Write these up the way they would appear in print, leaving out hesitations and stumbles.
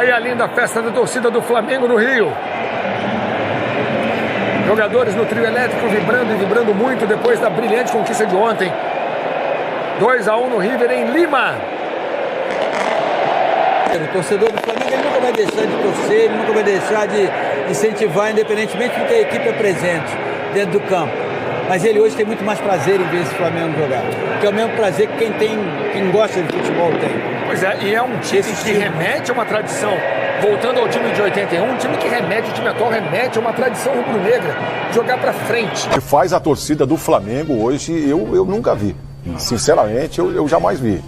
Aí a linda festa da torcida do Flamengo no Rio. Jogadores no trio elétrico vibrando e vibrando muito depois da brilhante conquista de ontem. 2-1 no River em Lima. O torcedor do Flamengo ele nunca vai deixar de torcer, ele nunca vai deixar de incentivar, independentemente do que a equipe apresente dentro do campo. Mas ele hoje tem muito mais prazer em ver esse Flamengo jogar. Que é o mesmo prazer que quem gosta de futebol tem. Pois é, e é um time que remete a uma tradição. Voltando ao time de 81, um time que remete, o time atual remete a uma tradição rubro-negra. Jogar pra frente. O que faz a torcida do Flamengo hoje, eu nunca vi. Sinceramente, eu jamais vi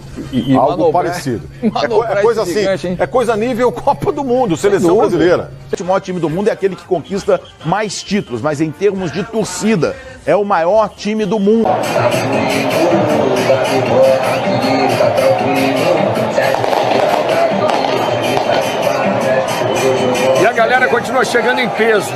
algo parecido. É coisa assim, gigante, é coisa nível Copa do Mundo, seleção brasileira. O maior time do mundo é aquele que conquista mais títulos, mas em termos de torcida, é o maior time do mundo. E a galera continua chegando em peso.